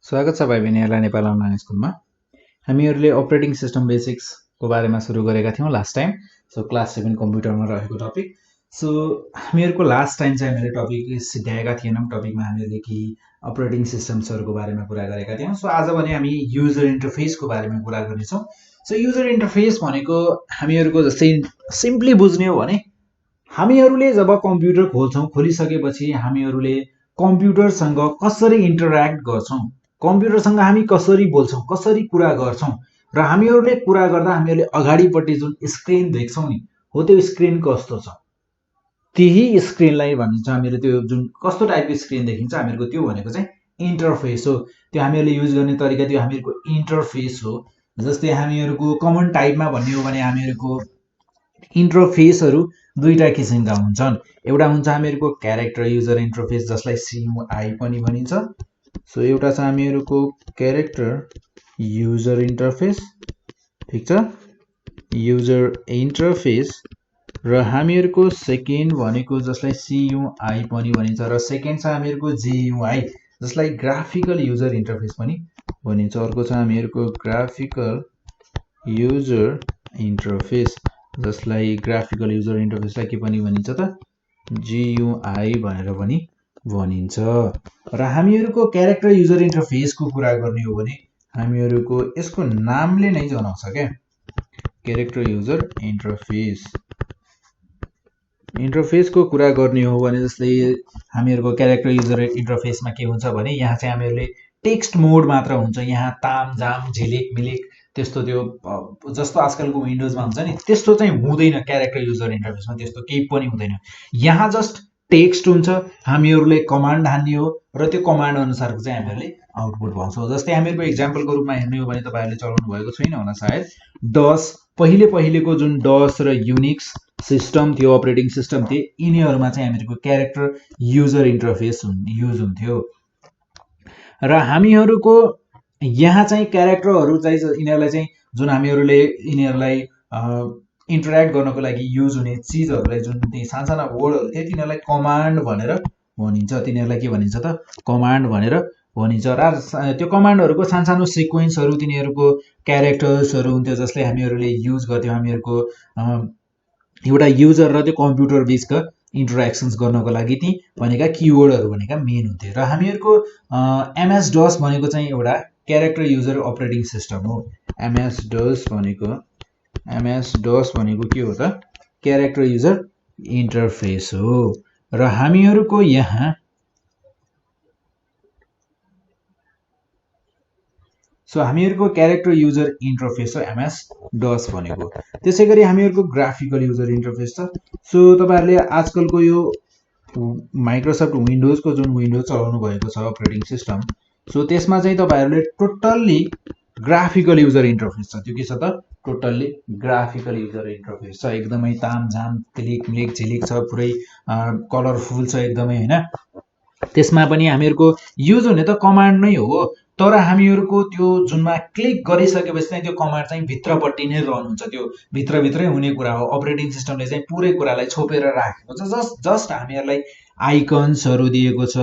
स्वागत छ भाइ बहिनीहरूलाई नेपाल अनलाइन स्कुलमा। हामीहरूले अपरेटिङ सिस्टम बेसिक्सको बारेमा सुरु गरेका थियौँ लास्ट टाइम। सो क्लास 7 कम्प्युटरमा रहेको टपिक। सो हामीहरूको लास्ट टाइम चाहिँ हामीले टपिक सिध्याएका थिएनौँ। टपिकमा हामीले केही अपरेटिङ सिस्टम्सहरूको बारेमा कुरा गरेका थियौँ। सो आज भने हामी युजर इन्टरफेसको बारेमा कुरा गर्नेछौँ। सो युजर इन्टरफेस भनेको हामीहरूको जस्तै सिम्पली बुझ्ने हो भने हामीहरूले जब कम्प्युटर खोल्छौँ, खोलिसकेपछि हामीहरूले कम्प्युटरसँग कसरी इन्टरेक्ट गर्छौँ, कम्प्युटरसँग हामी कसरी बोल्छौँ, कसरी कुरा गर्छौँ र हामीहरूले कुरा गर्दा हामीहरूले अगाडिपट्टि जुन स्क्रिन देख्छौँ नि हो त्यो स्क्रिन कस्तो छ, त्यही स्क्रिनलाई भनिन्छ हामीले त्यो जुन कस्तो टाइपको स्क्रिन देखिन्छ हामीहरूको त्यो भनेको चाहिँ इन्टरफेस हो। त्यो हामीहरूले युज गर्ने तरिका त्यो हामीहरूको इन्टरफेस हो। जस्तै हामीहरूको कमन टाइपमा भन्ने हो भने हामीहरूको इन्टरफेसहरू दुईटा किसिमका हुन्छन्। एउटा हुन्छ हामीहरूको क्यारेक्टर युजर इन्टरफेस जसलाई CUI पनि भनिन्छ। सो एउटा छ हामीहरूको क्यारेक्टर युजर इन्टरफेस, ठिक छ, युजर इन्टरफेस। र हामीहरूको सेकेन्ड भनेको जसलाई CUI पनि भनिन्छ र सेकेन्ड छ हामीहरूको GUI जसलाई ग्राफिकल युजर इन्टरफेस पनि भनिन्छ। अर्को छ हामीहरूको ग्राफिकल युजर इन्टरफेस जसलाई ग्राफिकल युजर इन्टरफेसलाई के पनि भनिन्छ त, GUI भनेर पनि भनिन्छ। र हामीहरूको क्यारेक्टर युजर इन्टरफेसको कुरा गर्ने हो भने हामीहरूको यसको नामले नै जनाउँछ क्या, क्यारेक्टर युजर इन्टरफेस। इन्टरफेसको कुरा गर्ने हो भने जस्तै हामीहरूको क्यारेक्टर युजर इन्टरफेसमा के हुन्छ भने यहाँ चाहिँ हामीहरूले टेक्स्ट मोड मात्र हुन्छ। यहाँ तामझाम झिलिक मिलिक त्यस्तो त्यो जस्तो आजकलको विन्डोजमा हुन्छ नि त्यस्तो चाहिँ हुँदैन। क्यारेक्टर युजर इन्टरफेसमा त्यस्तो केही पनि हुँदैन। यहाँ जस्ट टेक्स्ट हुन्छ, हामीहरूले कमान्ड हान्ने हो र त्यो कमान्ड अनुसारको चाहिँ हामीहरूले आउटपुट पाउँछौँ। जस्तै हामीहरूको इक्जाम्पलको रूपमा हेर्ने हो भने तपाईँहरूले चलाउनु भएको छैन होला सायद डस, पहिलेको जुन डस र युनिक्स सिस्टम थियो, अपरेटिङ सिस्टम थिए, यिनीहरूमा चाहिँ हामीहरूको क्यारेक्टर युजर इन्टरफेस युज हुन्थ्यो। र हामीहरूको यहाँ चाहिँ क्यारेक्टरहरू चाहिँ यिनीहरूलाई चाहिँ जुन हामीहरूले यिनीहरूलाई इन्टरेक्ट गर्नको लागि युज हुने चिजहरूलाई जुन ती साना वर्डहरू थिए तिनीहरूलाई कमान्ड भनेर भनिन्छ। तिनीहरूलाई के भनिन्छ त, कमान्ड भनेर भनिन्छ। र त्यो कमान्डहरूको सानो सिक्वेन्सहरू तिनीहरूको क्यारेक्टर्सहरू हुन्थ्यो जसले हामीहरूले युज गर्थ्यौँ। हामीहरूको एउटा युजर र त्यो कम्प्युटर बिचका इन्टरेक्सन्स गर्नको लागि ती भनेका किवर्डहरू भनेका मेन हुन्थ्यो। र हामीहरूको MS DOS भनेको चाहिँ एउटा क्यारेक्टर युजर अपरेटिङ सिस्टम हो। MS DOS भनेको के हो त, क्यारेक्टर युजर इन्टरफेस हो। र हामीहरूको यहाँ हामीहरूको क्यारेक्टर युजर इन्टरफेस हो MS DOS भनेको। त्यसै गरी हामीहरूको ग्राफिकल युजर इन्टरफेस छ। सो तपाईँहरूले आजकलको यो माइक्रोसफ्ट विन्डोजको जुन विन्डोज चलाउनु भएको छ अपरेटिङ सिस्टम, सो त्यसमा चाहिँ तपाईँहरूले टोटल्ली ग्राफिकल युजर इन्टरफेस छ। त्यो के छ त, टोटल्ली ग्राफिकल युजर इन्टरफेस छ। एकदमै तामझाम क्लिक मिलिक झिलिक छ, पुरै कलरफुल छ एकदमै होइन। त्यसमा पनि हामीहरूको युज हुने त कमान्ड नै हो, तर हामीहरूको त्यो जुनमा क्लिक गरिसकेपछि चाहिँ त्यो कमान्ड चाहिँ भित्रपट्टि नै रन हुन्छ। त्यो भित्रभित्रै हुने कुरा हो। अपरेटिङ सिस्टमले चाहिँ पुरै कुरालाई छोपेर राखेको छ। जस्ट हामीहरूलाई आइकन्सहरू दिएको छ,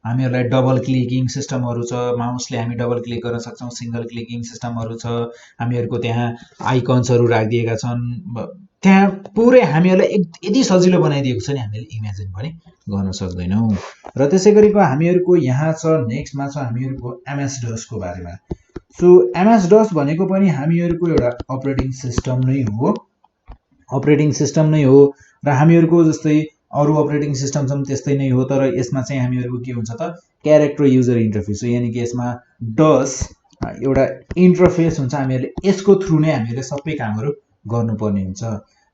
हामीहरूलाई डबल क्लिकिङ सिस्टमहरू छ, माउसले हामी डबल क्लिक गर्न सक्छौँ, सिङ्गल क्लिकिङ सिस्टमहरू छ, हामीहरूको त्यहाँ आइकन्सहरू राखिदिएका छन्। त्यहाँ पुरै हामीहरूलाई यति सजिलो बनाइदिएको छ नि हामीले इमेजिन पनि गर्न सक्दैनौँ। र त्यसै गरेको हामीहरूको यहाँ छ नेक्स्टमा छ हामीहरूको MS DOS को बारेमा। सो MS DOS भनेको पनि हामीहरूको एउटा अपरेटिङ सिस्टम नै हो, अपरेटिङ सिस्टम नै हो। र हामीहरूको जस्तै अरू अपरेटिङ सिस्टम छन् त्यस्तै नै हो, तर यसमा चाहिँ हामीहरूको के हुन्छ त, क्यारेक्टर युजर इन्टरफेस हो। यानि कि यसमा DOS एउटा इन्टरफेस हुन्छ, हामीहरूले यसको थ्रु नै हामीले सबै कामहरू गर्नुपर्ने हुन्छ।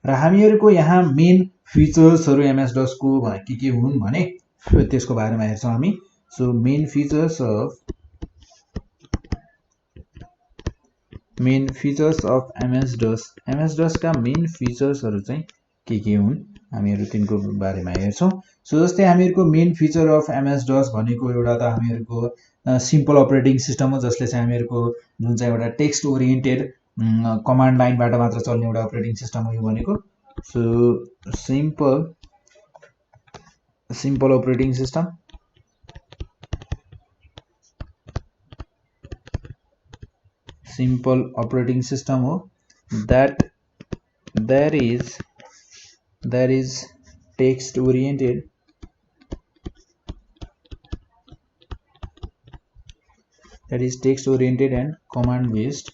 र हामीहरूको यहाँ मेन फिचर्सहरू MS DOS को के हुन् भने त्यसको बारेमा हेर्छौँ हामी। So main features of MS DOS का मेन फिचर्सहरू चाहिँ के हुन् हामीहरू तिनको बारेमा हेर्छौँ। सो जस्तै हामीहरूको main feature of MS DOS भनेको एउटा त हामीहरूको सिम्पल अपरेटिङ सिस्टम हो, जसले चाहिँ हामीहरूको जुन चाहिँ एउटा टेक्स्ट ओरिएन्टेड कमान्ड लाइनबाट मात्र चल्ने एउटा अपरेटिङ सिस्टम हो यो भनेको। So simple operating system. Simple operating system हो that is text oriented and command based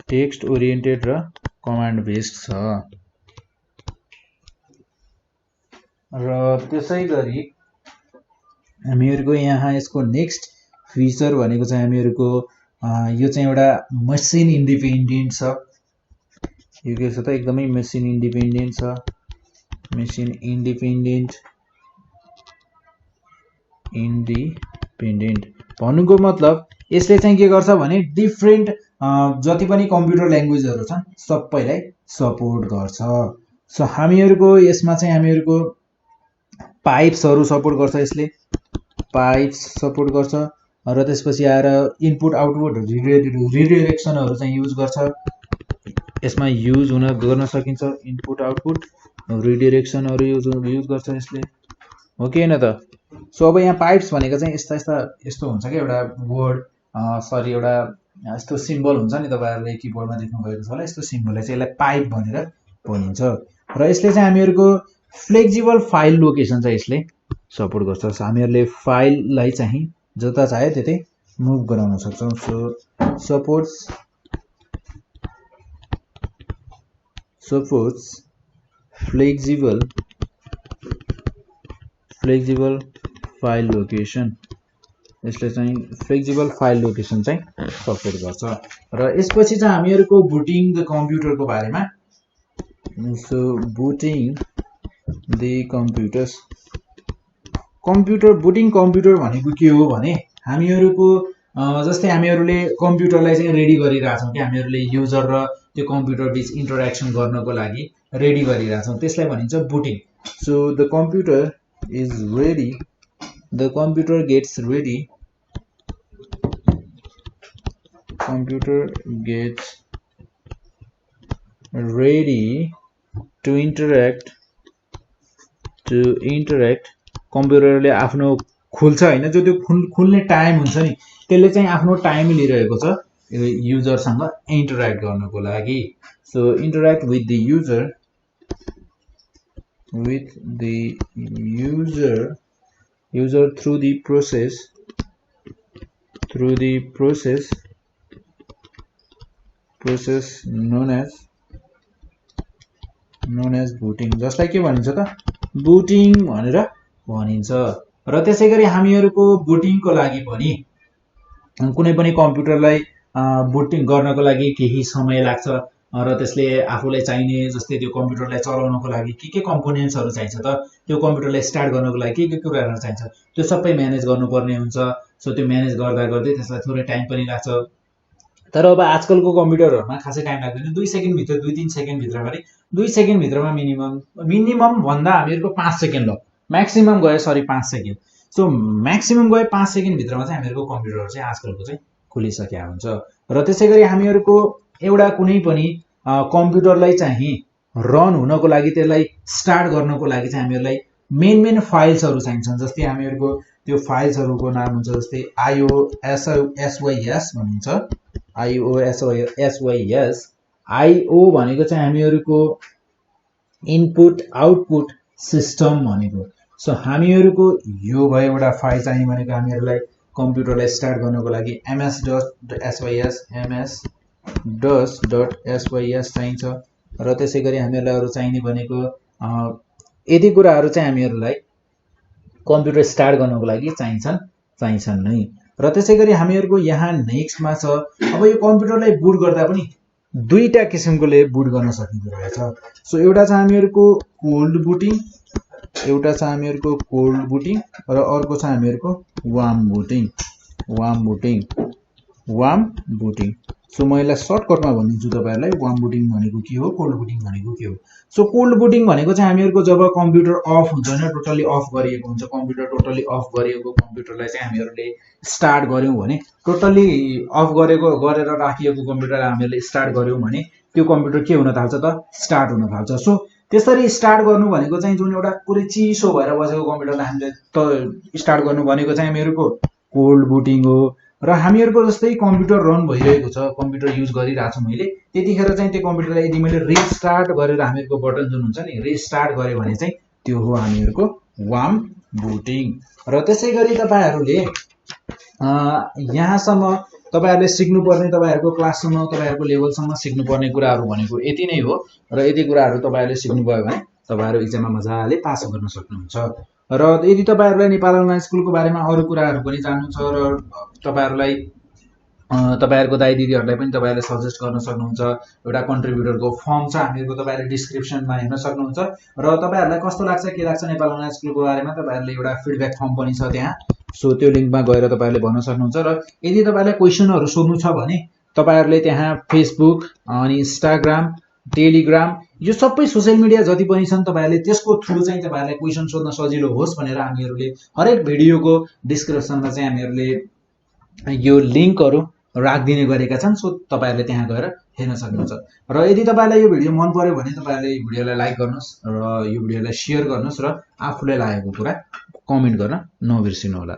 र command based छ र त्यसैगरी हामीहरुको यहाँ यसको नेक्स्ट फिचर भनेको चाहिँ हामीहरुको यो चाहिँ एउटा मसिन इन्डिपेन्डेन्ट छ यो के छ त एकदमै मसिन इन्डिपेन्डेन्ट छ भन्नुको मतलब यसले चाहिँ के गर्छ भने डिफरेन्ट जति पनि कम्प्युटर ल्याङ्ग्वेजहरु छन् सबैलाई सपोर्ट गर्छ सो हामीहरुको यसमा चाहिँ हामीहरुको पाइप्सहरु सपोर्ट गर्छ यसले पाइप्स सपोर्ट गर्छ र त्यसपछि आएर इनपुट आउटपुट रिडाइरेक्सनहरु चाहिँ युज गर्छ यसमा युज गर्न सकिन्छ इनपुट आउटपुट रिडाइरेक्सनहरु युज गर्छ यसले हो कि हैन त सो अब यहाँ पाइप्स भनेको चाहिँ यस्तो हुन्छ के एउटा वर्ड सरी एउटा यस्तो सिम्बल हुन्छ नि तपाईहरुले किबोर्डमा देख्नु भएको छ होला यस्तो सिम्बलले चाहिँ यसलाई पाइप भनेर भनिन्छ र यसले चाहिँ हामीहरुको फ्लेक्सिबल फाइल लोकेसन चाहिँ यसले सपोर्ट गर्छ हामीहरुले फाइललाई चाहिँ जता चाहे त्यतै मुभ गराउन सक्छौं so supports flexible file location यसले चाहिँ फ्लेक्सिबल फाइल लोकेसन चाहिँ सपोर्ट गर्छ र यसपछि चाहिँ हामीहरुको बुटिङ द कम्प्युटरको बारेमा सो बुटिङ द बुटिङ कम्प्युटर भनेको के हो भने हामीहरुको जस्तै हामीहरुले कम्प्युटरलाई चाहिँ रेडी गरिराछौं कि हामीहरुले युजर र त्यो कम्प्युटर बीच इन्टरेक्सन गर्नको लागि रेडी गरिराछौं त्यसलाई भनिन्छ booting so the computer gets ready to interact कम्प्युटरले आफ्नो खुल्छ हैन जो त्यो खुल्ने टाइम हुन्छ नि त्यसले चाहिँ आफ्नो टाइम लिइरहेको छ युजरसँग इन्टरेक्ट गर्नको लागि so interact with the user through the process known as booting जसलाई के भनिन्छ त बुटिङ भनेर भनिन्छ र त्यसैगरी हामीहरुको बुटिङको लागि पनि कुनै पनि कम्प्युटरलाई बुटिङ गर्नको लागि केही समय लाग्छ र त्यसले आफूलाई चाहिने जस्तै त्यो कम्प्युटरलाई चलाउनको लागि के कम्पोनेन्ट्सहरु चाहिन्छ त त्यो कम्प्युटरलाई स्टार्ट गर्नको लागि के कुराहरु चाहिन्छ त्यो सबै म्यानेज गर्नुपर्ने हुन्छ सो त्यो म्यानेज गर्दा गर्दै त्यसलाई थोरै टाइम पनि लाग्छ तर अब आजकलको कम्प्युटरहरुमा खासै टाइम लाग्दैन 2 सेकेन्ड भित्र 2-3 सेकेन्ड भित्रमा 2 सेकेन्ड भित्रमा मिनिमम भन्दा हामीहरुको 5 सेकेन्ड ल म्याक्सिमम गए 5 सेकेन्ड सो म्याक्सिमम गए 5 सेकेन्ड भित्रमा चाहिँ हामीहरुको कम्प्युटर चाहिँ आजकलको चाहिँ खुलिसकेको हुन्छ र त्यसैगरी हामीहरुको एउटा कुनै पनि कम्प्युटरलाई चाहिँ रन हुनको लागि त्यसलाई स्टार्ट गर्नको लागि चाहिँ हामीहरुलाई मेन फाइल्सहरु चाहिन्छन् जस्तै हामीहरुको त्यो फाइल्सहरुको नाम हुन्छ जस्तै IOSYS भनिन्छ IOSYS IO भनेको चाहिँ हामीहरुको इनपुट आउटपुट सिस्टम भनेको सो हामीहरुको यो भयो एउटा फाइल चाहिने भनेको हामीहरुलाई कम्प्युटरलाई स्टार्ट गर्नको लागि ms.sys चाहिन्छ र त्यसैगरी हामीहरुलाई अरु चाहिने भनेको यदि कुराहरु चाहिँ हामीहरुलाई कम्प्युटर स्टार्ट गर्नको लागि चाहिन्छन् नै र त्यसैगरी हामीहरुको यहाँ नेक्स्टमा छ अब यो कम्प्युटरलाई बुट गर्दा पनि दुईटा किसिमकोले बुट गर्न सकिन्छ रहेछ सो एउटा चाहिँ हामीहरुको कोल्ड बुटिङ र अर्को चाहिँ हामीहरुको वार्म बुटिङ सो म यसलाई सर्टकटमा भनिदिन्छु तपाईहरुलाई वार्म बुटिङ भनेको के हो कोल्ड बुटिङ भनेको के हो सो कोल्ड बुटिङ भनेको चाहिँ हामीहरुको जब कम्प्युटर अफ हुन्छ हैन टोटली अफ गरिएको हुन्छ कम्प्युटर टोटली अफ गरिएको कम्प्युटरलाई चाहिँ हामीहरुले स्टार्ट गर्यौं भने टोटली अफ गरेर राखिएको कम्प्युटरलाई हामीहरुले स्टार्ट गर्यौं भने त्यो कम्प्युटर के हुन थाल्छ त स्टार्ट हुन थाल्छ सो त्यसरी स्टार्ट गर्नु भनेको चाहिँ जुन एउटा पुरै चिसो भएर बसेको कम्प्युटरलाई हामीले त स्टार्ट गर्नु भनेको चाहिँ हामीहरुको कोल्ड बुटिङ हो र हामीहरुको जस्तै कम्प्युटर रन भइरहेको छ, कम्प्युटर युज गरिरहेको छु मैले, त्यतिखेर चाहिँ त्यो कम्प्युटरलाई यदि मैले रिस्टार्ट गरेर हामीहरुको बटन जुन हुन्छ नि रिस्टार्ट गरे भने चाहिँ त्यो हो हामीहरुको वार्म बुटिङ। र त्यसैगरी तपाईहरुले यहाँसम्म तपाईहरुले सिक्नुपर्ने तपाईहरुको क्लाससम्म तपाईहरुको लेभलसम्म सिक्नुपर्ने कुराहरु भनेको यति नै हो। र यति कुराहरु तपाईहरुले सिक्नुभयो भने तपाईहरु एक्जाममा मजाले पास गर्न सक्नुहुन्छ। र यदि तपाईहरुलाई नेपाल अनलाइन स्कुलको बारेमा अरु कुराहरु पनि जान्नु छ र तपाईहरुलाई तपाईहरुको दाइ दिदीहरुलाई पनि तपाईहरुले सजेस्ट गर्न सक्नुहुन्छ। एउटा कन्ट्रिब्युटरको फर्म छ हामीहरुको, तपाईहरुले डिस्क्रिप्सनमा हेर्न सक्नुहुन्छ। र तपाईहरुलाई कस्तो लाग्छ के लाग्छ नेपाल अनलाइन स्कुलको बारेमा तपाईहरुले एउटा फिडब्याक फर्म पनि छ त्यहाँ, सो त्यो लिंकमा गएर तपाईहरुले भन्न सक्नुहुन्छ। र यदि तपाईहरुलाई क्वेशनहरु सोध्नु छ भने तपाईहरुले त्यहाँ फेसबुक अनि इन्स्टाग्राम टेलिग्राम यो सबै सोशल मिडिया जति पनि छन् तपाईहरुले त्यसको थ्रु चाहिँ तपाईहरुलाई क्वेशन सोध्न सजिलो होस् भनेर हामीहरुले हरेक भिडियोको डिस्क्रिप्सनमा चाहिँ हामीहरुले यो लिंकहरु राखिदिने गरेका छन्। सो तपाईहरुले त्यहाँ गएर हेर्न सक्नुहुन्छ। र यदि तपाईलाई यो भिडियो मन पर्यो भने तपाईहरुले यो भिडियोलाई लाइक गर्नुस् र यो भिडियोलाई शेयर गर्नुस् र आफुलाई लागेको कुरा कमेन्ट गर्न नबिर्सिनु होला।